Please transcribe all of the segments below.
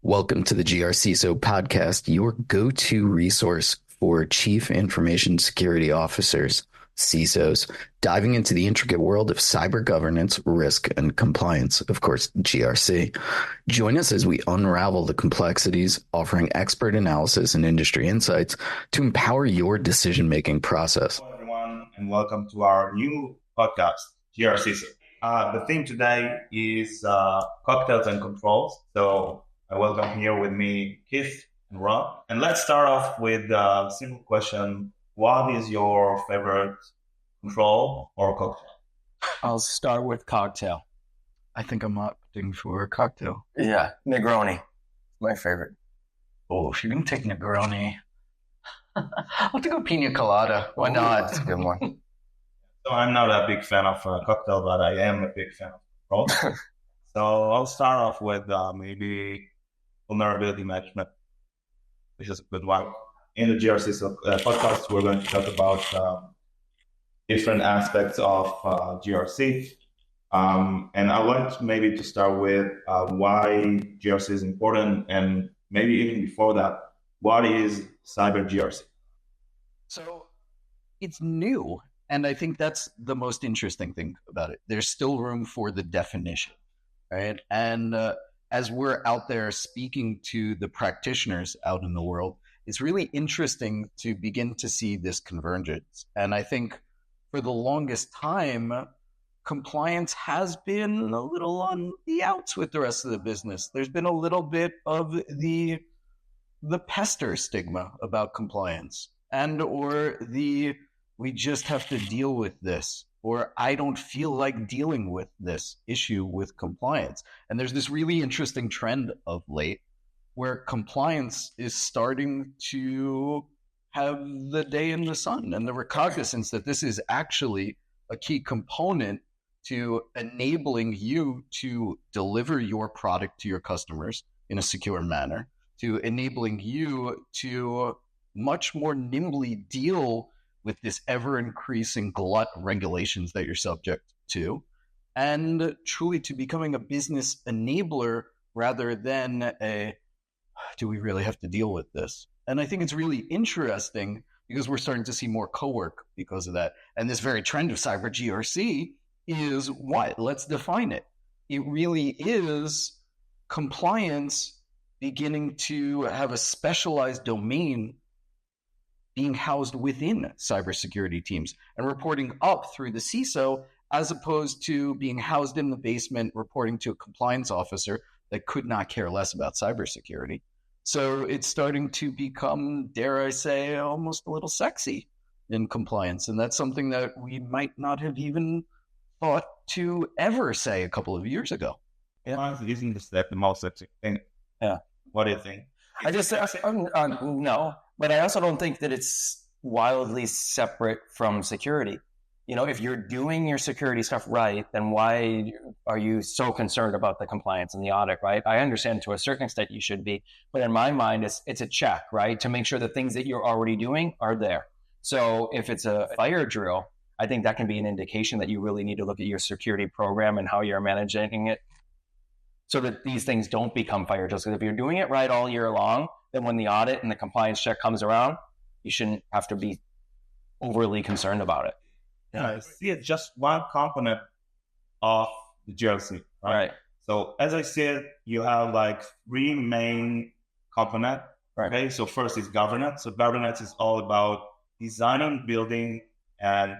Welcome to the GRCISO podcast, your go-to resource for Chief Information Security Officers, CISOs, diving into the intricate world of cyber governance, risk, and compliance, of course, GRC. Join us as we unravel the complexities, offering expert analysis and industry insights to empower your decision-making process. Hello, everyone, and welcome to our new podcast, GRCISO. The theme today is cocktails and controls. So I welcome here with me Keith and Rob. And let's start off with a simple question. What is your favorite control or cocktail? I'll start with cocktail. I think I'm opting for a cocktail. Yeah, Negroni. My favorite. Oh, if you're going to take Negroni, I'll take a pina colada. Why not? That's a good one. So I'm not a big fan of cocktail, but I am a big fan of controls. So I'll start off with maybe vulnerability management, which is a good one. In the GRC podcast, we're going to talk about different aspects of GRC. And I want maybe to start with why GRC is important, and maybe even before that, what is cyber GRC? So it's new, and I think that's the most interesting thing about it. There's still room for the definition, right? And as we're out there speaking to the practitioners out in the world, it's really interesting to begin to see this convergence. And I think for the longest time, compliance has been a little on the outs with the rest of the business. There's been a little bit of the pester stigma about compliance, and or the we just have to deal with this, or I don't feel like dealing with this issue with compliance. And there's this really interesting trend of late where compliance is starting to have the day in the sun, and the recognizance that this is actually a key component to enabling you to deliver your product to your customers in a secure manner, to enabling you to much more nimbly deal with this ever-increasing glut of regulations that you're subject to, and truly to becoming a business enabler rather than a, do we really have to deal with this? And I think it's really interesting because we're starting to see more co-work because of that. And this very trend of cyber GRC is what? Let's define it. It really is compliance beginning to have a specialized domain being housed within cybersecurity teams and reporting up through the CISO, as opposed to being housed in the basement, reporting to a compliance officer that could not care less about cybersecurity. So it's starting to become, dare I say, almost a little sexy in compliance. And that's something that we might not have even thought to ever say a couple of years ago. Yeah. Isn't this the most sexy thing? Yeah. What do you think? No, but I also don't think that it's wildly separate from security. You know, if you're doing your security stuff right, then why are you so concerned about the compliance and the audit, right? I understand to a certain extent you should be, but in my mind, it's a check, right? To make sure the things that you're already doing are there. So if it's a fire drill, I think that can be an indication that you really need to look at your security program and how you're managing it so that these things don't become fire drills. Because if you're doing it right all year long, then when the audit and the compliance check comes around, you shouldn't have to be overly concerned about it. Yeah, I see it's just one component of the GRC, right? So as I said, you have like three main components. Right. Okay, so first is governance. So governance is all about designing, building, and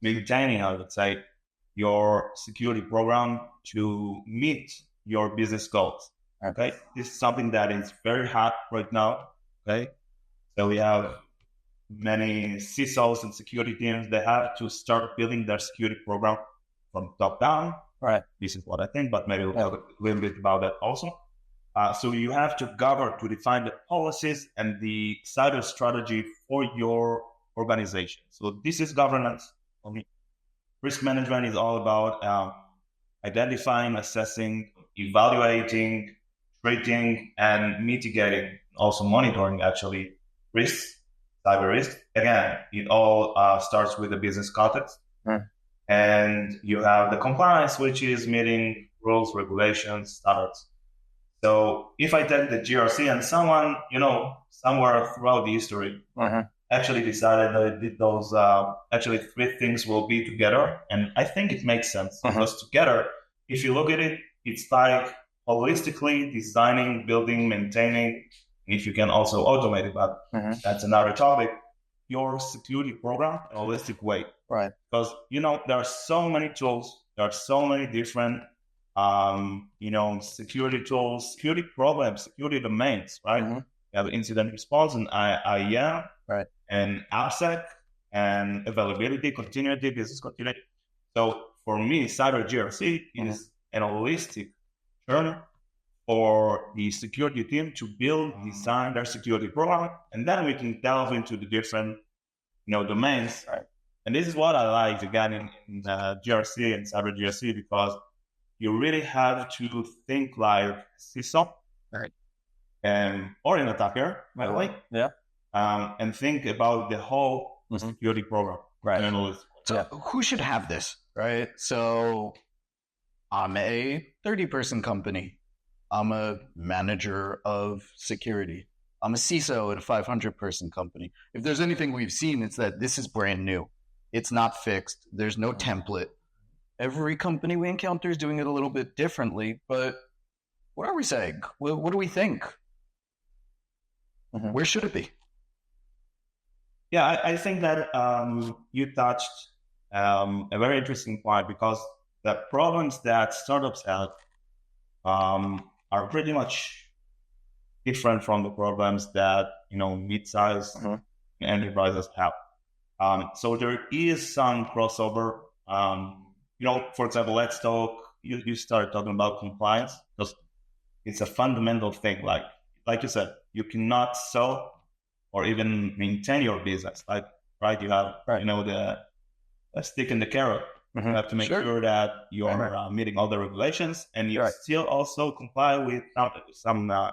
maintaining, I would say, your security program to meet your business goals. Okay, this is something that is very hot right now. Okay, so we have many CISOs and security teams that have to start building their security program from top down. Right. This is what I think, but maybe we'll talk a little bit about that also. So you have to govern, to define the policies and the cyber strategy for your organization. So this is governance. Risk management is all about identifying, assessing, evaluating, treating, and mitigating, also monitoring actually risks, cyber risk. Again, it all starts with the business context. And you have the compliance, which is meeting rules, regulations, standards. So if I take the GRC and someone, somewhere throughout the history, actually decided that those actually three things will be together. And I think it makes sense because together, if you look at it, it's like holistically designing, building, maintaining, if you can also automate it, but that's another topic, your security program in a holistic way. Right. Because, there are so many tools, there are so many different, security tools, security problems, security domains, right? You have incident response and IAM, right, and AppSec and availability, continuity, business continuity. So for me, Cyber GRC is an holistic journey for the security team to build, design their security program, and then we can delve into the different, domains. Right. And this is what I like again in GRC and Cyber GRC, because you really have to think like CISO, right, or an attacker, by the way. Yeah. And think about the whole security program. Right. So who should have this, right? So I'm a 30-person company. I'm a manager of security. I'm a CISO at a 500-person company. If there's anything we've seen, it's that this is brand new. It's not fixed. There's no template. Every company we encounter is doing it a little bit differently, but what are we saying? What do we think? Where should it be? Yeah, I think that you touched a very interesting point, because the problems that startups have are pretty much different from the problems that mid-sized enterprises have. So there is some crossover. For example, let's talk. You started talking about compliance, because it's a fundamental thing. Like you said, you cannot sell or even maintain your business. Right? You have the stick and the carrot. You have to make sure that you are meeting all the regulations, and you still also comply with some I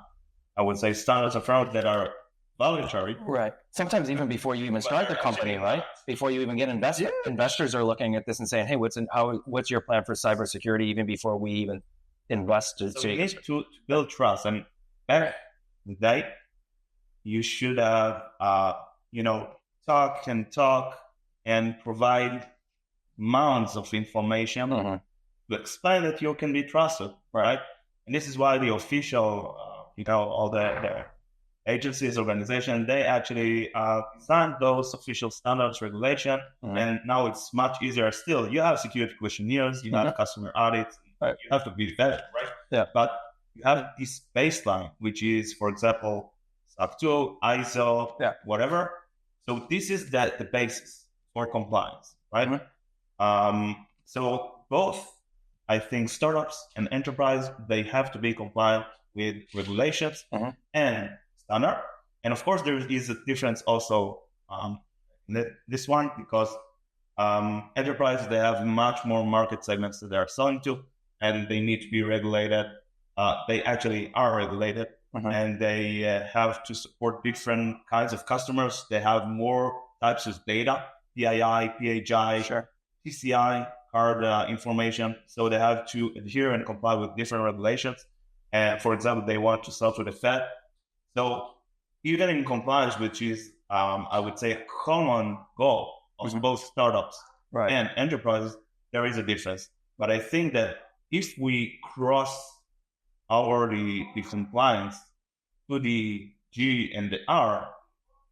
would say standards of fraud that are voluntary. Right. Sometimes even before you even start the company, right? Before you even get invested, investors are looking at this and saying, "Hey, what's your plan for cybersecurity?" Even before we even invest. So you need to build trust, and back in the day, you should have talk and provide mounds of information to explain that you can be trusted, right? And this is why the official, all the agencies, organizations, they actually signed those official standards, regulation, and now it's much easier. Still, you have security questionnaires, you have customer audits, you have to be vetted, right? Yeah. But you have this baseline, which is, for example, SOC 2, ISO, whatever. So this is the basis for compliance, right? So both, I think, startups and enterprise, they have to be compliant with regulations and standard. And of course, there is a difference also in this one, because enterprise, they have much more market segments that they are selling to, and they need to be regulated. They actually are regulated, and they have to support different kinds of customers. They have more types of data, PII, PHI, PCI, card information. So they have to adhere and comply with different regulations. And for example, they want to sell to the Fed. So even in compliance, which is, I would say, a common goal of both startups and enterprises, there is a difference. But I think that if we cross over the compliance to the G and the R,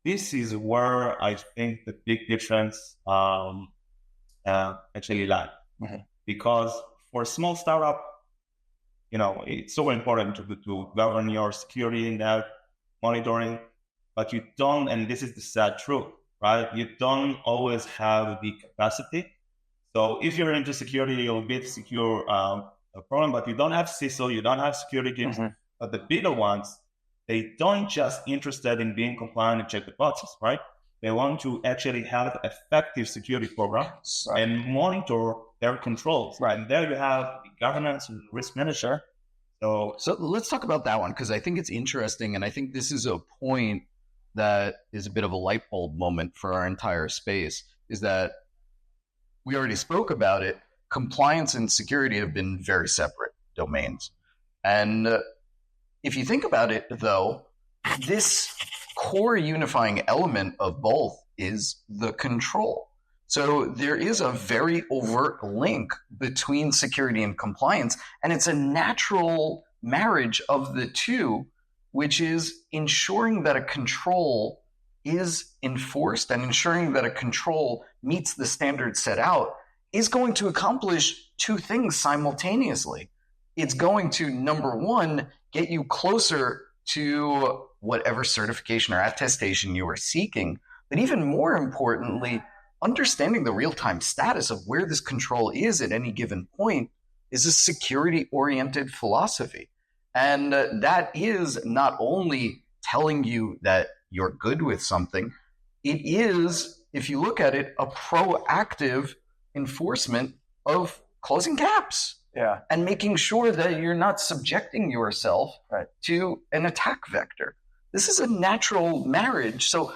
this is where I think the big difference actually lies. Because for a small startup, it's so important to govern your security in that monitoring, but you don't, and this is the sad truth, right? You don't always have the capacity. So if you're into security, you'll be secure a problem, but you don't have CISO, you don't have security teams. But the bigger ones, they don't just interested in being compliant and check the boxes, right? They want to actually have effective security programs and monitor their controls. And there you have the governance and risk manager. So let's talk about that one, because I think it's interesting. And I think this is a point that is a bit of a light bulb moment for our entire space, is that we already spoke about it. Compliance and security have been very separate domains. And if you think about it, though, this core unifying element of both is the control. So there is a very overt link between security and compliance, and it's a natural marriage of the two, which is ensuring that a control is enforced and ensuring that a control meets the standards set out is going to accomplish two things simultaneously. It's going to, number one, get you closer to whatever certification or attestation you are seeking, but even more importantly, understanding the real-time status of where this control is at any given point is a security-oriented philosophy. And that is not only telling you that you're good with something, it is, if you look at it, a proactive enforcement of closing gaps. Yeah. And making sure that you're not subjecting yourself to an attack vector. This is a natural marriage. So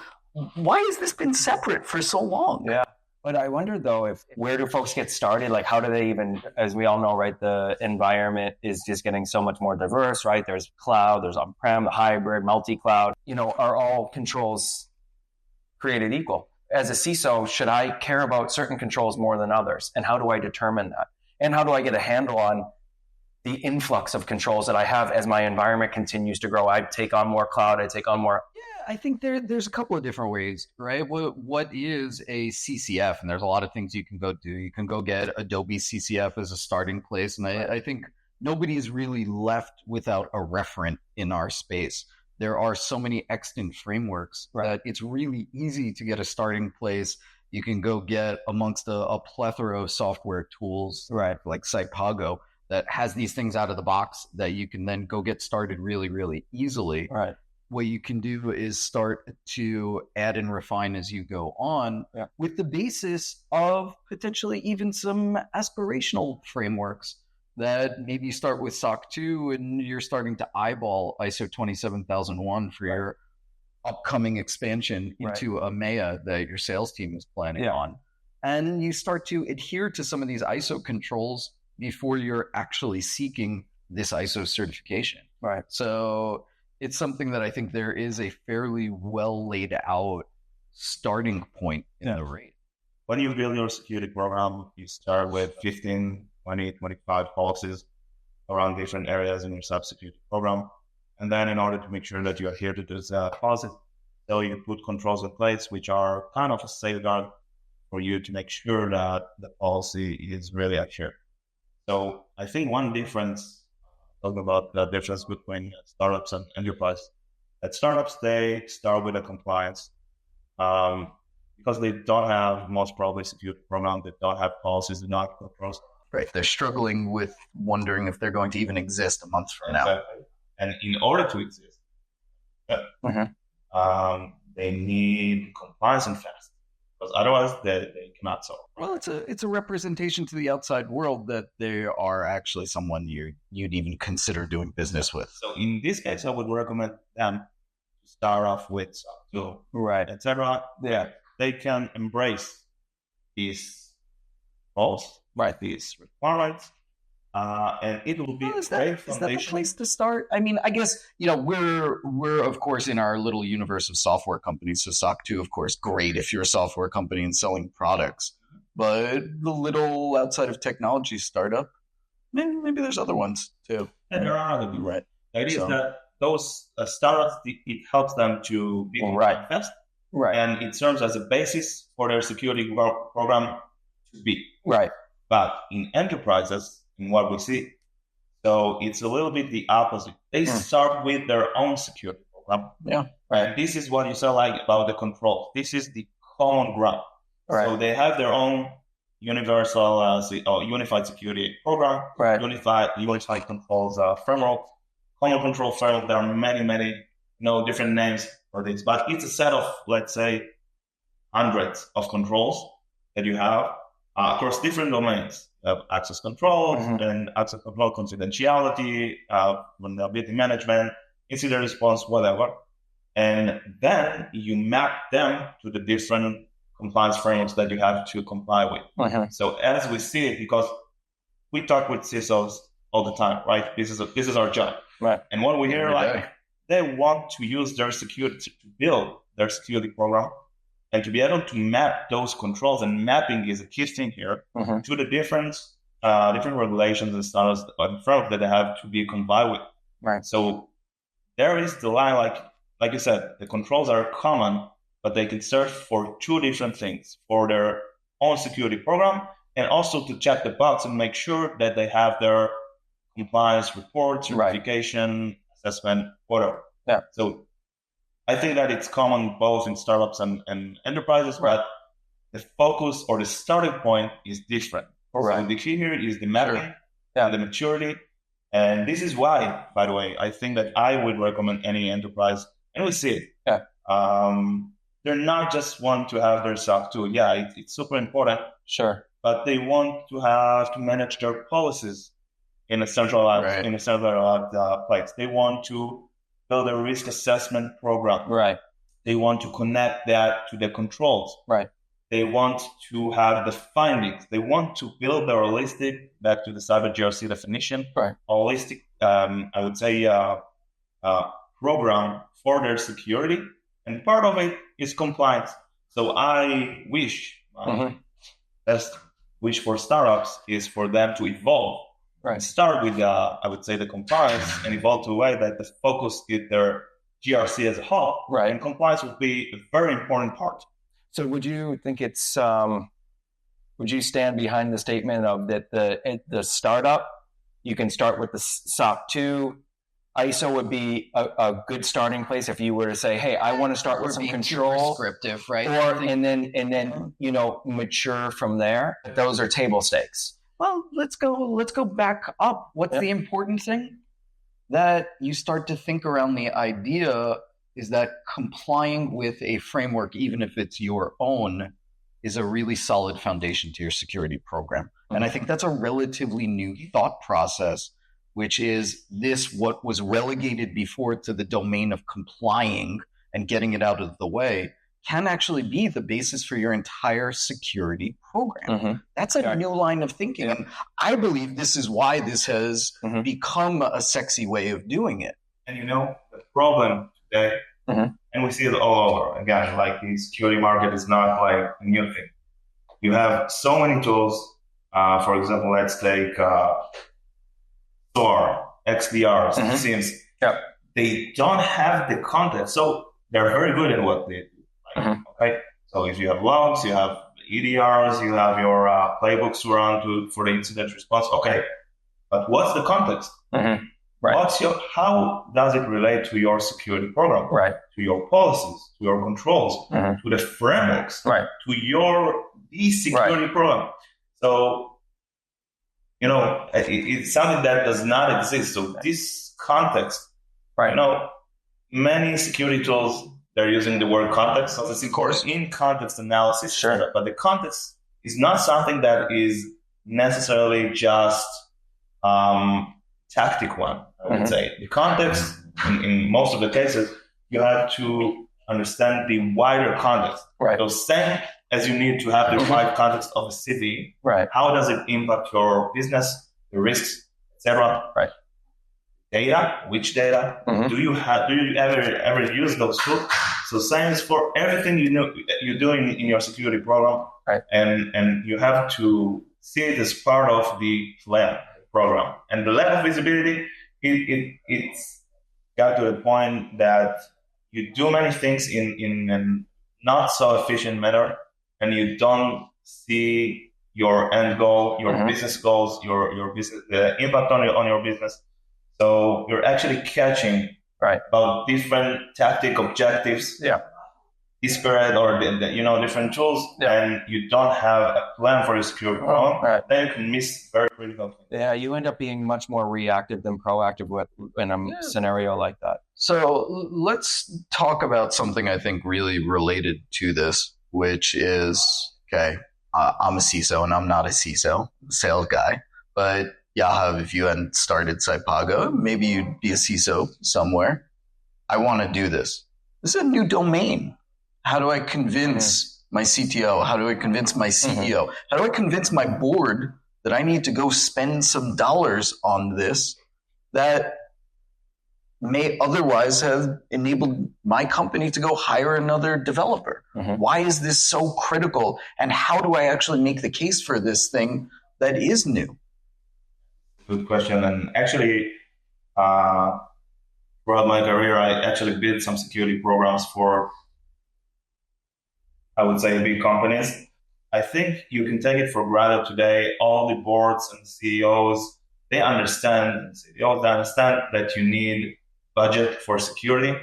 why has this been separate for so long? Yeah. But I wonder, though, where do folks get started? Like, how do they even, as we all know, right, the environment is just getting so much more diverse, right? There's cloud, there's on-prem, the hybrid, multi-cloud. Are all controls created equal? As a CISO, should I care about certain controls more than others? And how do I determine that? And how do I get a handle on the influx of controls that I have as my environment continues to grow? I take on more cloud, I take on more. Yeah, I think there's a couple of different ways, right? What is a CCF? And there's a lot of things you can go do. You can go get Adobe CCF as a starting place. And I think nobody's really left without a referent in our space. There are so many extant frameworks that it's really easy to get a starting place. You can go get amongst a plethora of software tools, like Cypago, that has these things out of the box that you can then go get started really, really easily. Right. What you can do is start to add and refine as you go on with the basis of potentially even some aspirational frameworks that maybe you start with SOC 2 and you're starting to eyeball ISO 27001 for your upcoming expansion into a EMEA that your sales team is planning on. And you start to adhere to some of these ISO controls before you're actually seeking this ISO certification. Right. So it's something that I think there is a fairly well laid out starting point in the rate. When you build your security program, you start with 15, 20, 25 policies around different areas in your cybersecurity program. And then in order to make sure that you adhere to those policies, so you put controls in place, which are kind of a safeguard for you to make sure that the policy is really adhered. So I think one difference, talking about the difference between startups and enterprise, at startups, they start with a compliance because they don't have most probably security program, they don't have policies, they don't have controls. Right. They're struggling with wondering if they're going to even exist a month from now. And in order to exist, they need compliance and fast, because otherwise they cannot solve. Well, it's a representation to the outside world that they are actually someone you'd even consider doing business with. So in this case, I would recommend them to start off with SOC 2, etc. Yeah, they can embrace these roles, these requirements. And it will be is that the place to start? I mean, I guess, we're of course in our little universe of software companies. So SOC 2, of course, great if you're a software company and selling products. But the little outside of technology startup, maybe there's other ones too. And there are other people. Right. The idea is that those startups, it helps them to be fast. Right. And it serves as a basis for their security program to be. Right. But in enterprises, in what we see, so it's a little bit the opposite. They start with their own security program. Yeah. Right. And this is what you said about the control. This is the common ground. Right. So they have their own universal unified security program, unified controls framework, common control framework. There are many different names for this, but it's a set of, let's say, hundreds of controls that you have across different domains. Access control and access control confidentiality, vulnerability management, incident response, whatever. And then you map them to the different compliance frameworks that you have to comply with. So as we see it, because we talk with CISOs all the time, right? This is our job. Right. And when we hear Every day. they want to use their security to build their security program and to be able to map those controls, and mapping is a key thing here to the different regulations and standards in front that they have to be complied with. Right. So there is the line, like you said, the controls are common, but they can serve for two different things: for their own security program, and also to check the box and make sure that they have their compliance report, certification, assessment, whatever. Yeah. So I think that it's common both in startups and enterprises, but the focus or the starting point is different. Right. So the key here is the mapping, and the maturity. And this is why, by the way, I think that I would recommend any enterprise, and we see it. Yeah. They're not just want to have their SOC tool. Yeah, it's super important. Sure. But they want to have to manage their policies in a centralized place. They want to build a risk assessment program. Right. They want to connect that to the controls. Right. They want to have the findings. They want to build a holistic, back to the cyber GRC definition, holistic, I would say, program for their security. And part of it is compliance. So I wish, best wish for startups is for them to evolve. Right. Start with, I would say, the compliance, and evolve to a way that the focus is their GRC as a whole. Right. And compliance would be a very important part. So would you think it's, would you stand behind the statement of that the startup, you can start with the SOC 2, ISO would be a good starting place if you were to say, hey, I want to start with some control. Prescriptive, right? Or, and then, mature from there. Those are table stakes. Well, let's go back up. What's the important thing? That you start to think around the idea is that complying with a framework, even if it's your own, is a really solid foundation to your security program. And I think that's a relatively new thought process, which is what was relegated before to the domain of complying and getting it out of the way can actually be the basis for your entire security program. That's a new line of thinking. And I believe this is why this has become a sexy way of doing it. And the problem today, and we see it all over, again, like the security market is not like a new thing. You have so many tools. For example, let's take SOAR, XDRs, SIEMs. They don't have the context. So they're very good at what they do. Okay, so if you have logs, you have EDRs, you have your playbooks to run for the incident response. Okay, but what's the context? How does it relate to your security program? To your policies, to your controls, to the frameworks, to your security program. So, it's something that does not exist. So this context, many security tools, they're using the word context. So it's in context analysis. But the context is not something that is necessarily just tactic one, I would say. The context, in most of the cases, you have to understand the wider context. So same as you need to have the wide context of a city, how does it impact your business, the risks, etc. Data, which data? Do you ever use those tools? So same is for everything you're doing in your security program, and you have to see it as part of the plan program. And the lack of visibility, it's got to a point that you do many things in a not so efficient manner, and you don't see your end goal, your business goals, your business, the impact on your business. So you're actually catching about different tactic objectives, disparate or different tools, and you don't have a plan for your security program. Then you can miss very critical things. Yeah, you end up being much more reactive than proactive in a scenario like that. So let's talk about something I think really related to this, which is, I'm a CISO and I'm not a CISO, sales guy, but Yahav, if you hadn't started Cypago, maybe you'd be a CISO somewhere. I want to do this. This is a new domain. How do I convince my CTO? How do I convince my CEO? How do I convince my board that I need to go spend some dollars on this? That may otherwise have enabled my company to go hire another developer. Why is this so critical? And how do I actually make the case for this thing that is new? Good question. And actually, throughout my career, I actually built some security programs for, I would say, big companies. I think you can take it for granted today. All the boards and CEOs, they understand that you need budget for security, and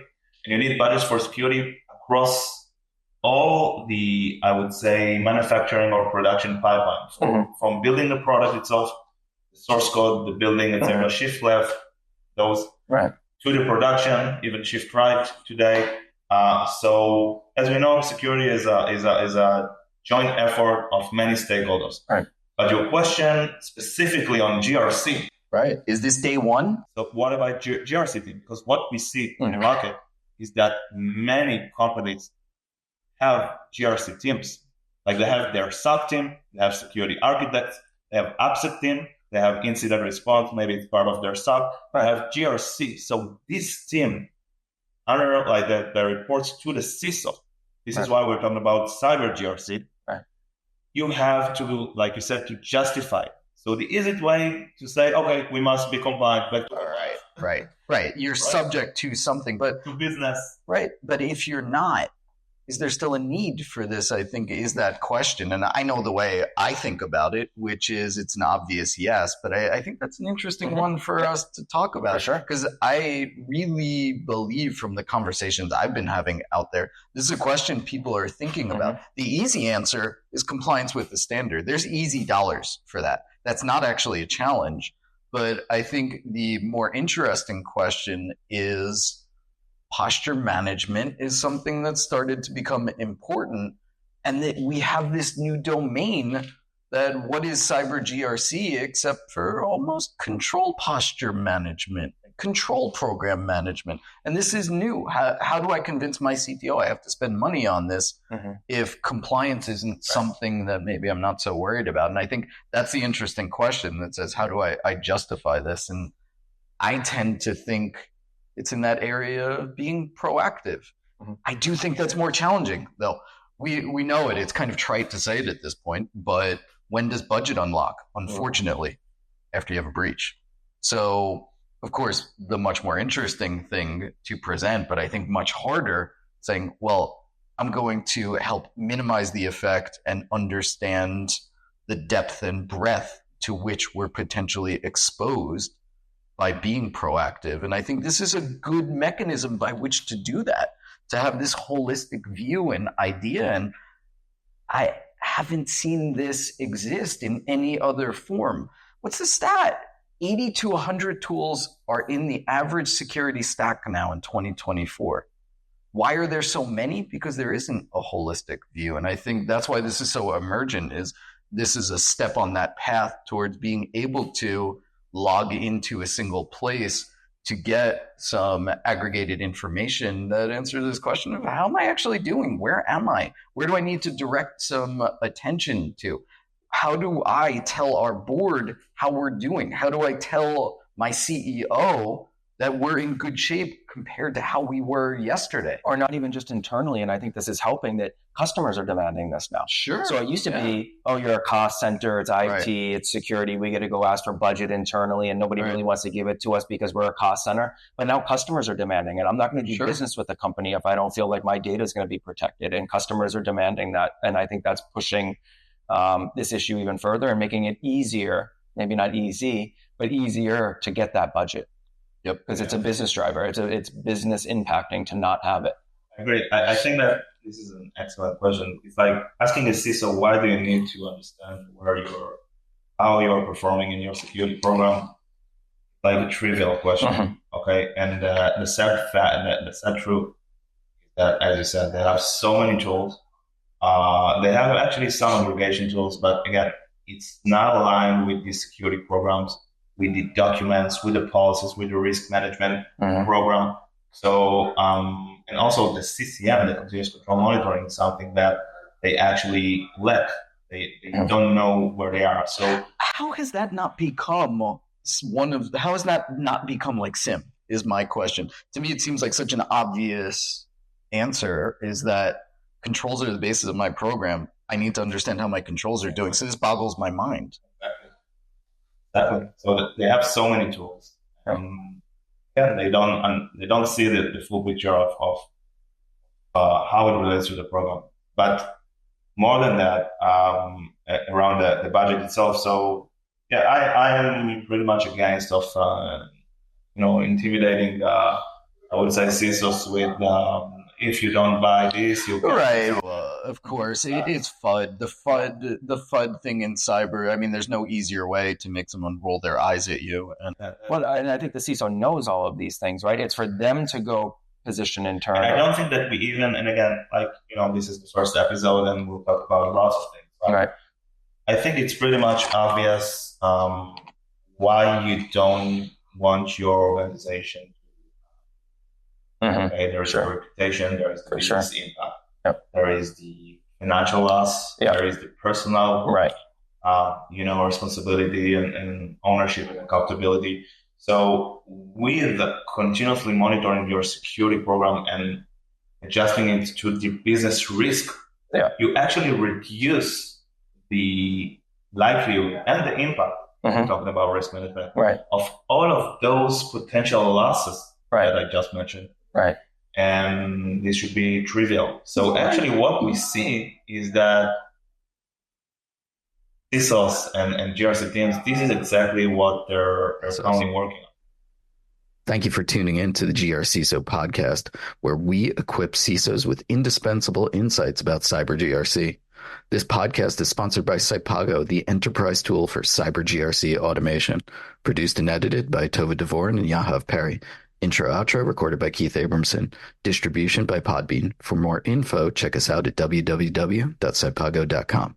you need budgets for security across all the, I would say, manufacturing or production pipeline. From building the product itself, the source code, the building, etc., shift left, those to the production, even shift right today. So as we know, security is a joint effort of many stakeholders. But your question specifically on GRC. Is this day one? So what about GRC team? Because what we see in the market is that many companies have GRC teams. Like they have their SOC team, they have security architects, they have AppSec team, they have incident response, maybe it's part of their SOC, they have GRC. So this team, under like that reports to the CISO. This is why we're talking about cyber GRC. You have to, like you said, to justify it. So the easy way to say, okay, we must be compliant. But right. You're subject to something, but to business. Right. But if you're not, is there still a need for this? I think is that question. And I know the way I think about it, which is it's an obvious yes, but I think that's an interesting one for us to talk about. For sure. Because I really believe from the conversations I've been having out there, this is a question people are thinking about. The easy answer is compliance with the standard. There's easy dollars for that. That's not actually a challenge. But I think the more interesting question is posture management is something that started to become important, and that we have this new domain that what is cyber GRC except for almost control posture management, control program management. And this is new. How do I convince my CTO I have to spend money on this if compliance isn't something that maybe I'm not so worried about? And I think that's the interesting question that says, how do I justify this? And I tend to think it's in that area of being proactive. I do think that's more challenging, though. We know it. It's kind of trite to say it at this point, but when does budget unlock? Unfortunately, after you have a breach. So, of course, the much more interesting thing to present, but I think much harder, saying, well, I'm going to help minimize the effect and understand the depth and breadth to which we're potentially exposed by being proactive. And I think this is a good mechanism by which to do that, to have this holistic view and idea. And I haven't seen this exist in any other form. What's the stat? 80 to 100 tools are in the average security stack now in 2024. Why are there so many? Because there isn't a holistic view. And I think that's why this is so emergent, is this is a step on that path towards being able to log into a single place to get some aggregated information that answers this question of how am I actually doing? Where am I? Where do I need to direct some attention to? How do I tell our board how we're doing? How do I tell my CEO that we're in good shape compared to how we were yesterday? Or not even just internally. And I think this is helping that customers are demanding this now. Sure. So it used to be, oh, you're a cost center, it's IT, it's security, we got to go ask for budget internally, and nobody really wants to give it to us because we're a cost center. But now customers are demanding it. I'm not going to do business with a company if I don't feel like my data is going to be protected. And customers are demanding that. And I think that's pushing this issue even further and making it easier, maybe not easy, but easier to get that budget. Because it's a business driver. It's business impacting to not have it. I agree. I think that this is an excellent question. It's like asking a CISO, why do you need to understand how you're performing in your security program? Like a trivial question. Okay. And the sad truth is that, as you said, they have so many tools. They have actually some aggregation tools, but again, it's not aligned with these security programs, with the documents, with the policies, with the risk management program. So, and also the CCM, the continuous control monitoring, is something that they actually lack. They don't know where they are. So how has that not become like SIM? is my question. To me, it seems like such an obvious answer is that controls are the basis of my program. I need to understand how my controls are doing. So this boggles my mind. Exactly. So they have so many tools. They don't see the full picture of how it relates to the program. But more than that, around the budget itself. So yeah, I am pretty much against of intimidating. I would say CISOs with if you don't buy this, you right. Well, of course, it's FUD. The FUD thing in cyber. I mean, there's no easier way to make someone roll their eyes at you. And I think the CISO knows all of these things, right? It's for them to go position internally. I don't think that we even, and again, this is the first episode, and we'll talk about lots of things. Right. I think it's pretty much obvious why you don't want your organization. Okay, there's a reputation, there is the business impact, there is the financial loss, there is the personal, responsibility and ownership and accountability. So with continuously monitoring your security program and adjusting it to the business risk, you actually reduce the likelihood and the impact, talking about risk management, of all of those potential losses that I just mentioned. Right. And this should be trivial. So actually what we see is that CISOs and GRC teams, this is exactly what they're currently working on. Thank you for tuning in to the GRCISO podcast, where we equip CISOs with indispensable insights about cyber GRC. This podcast is sponsored by Cypago, the enterprise tool for cyber GRC automation. Produced and edited by Tova Devorin and Yahav Perry. Intro-outro recorded by Keith Abramson. Distribution by Podbean. For more info, check us out at www.cypago.com.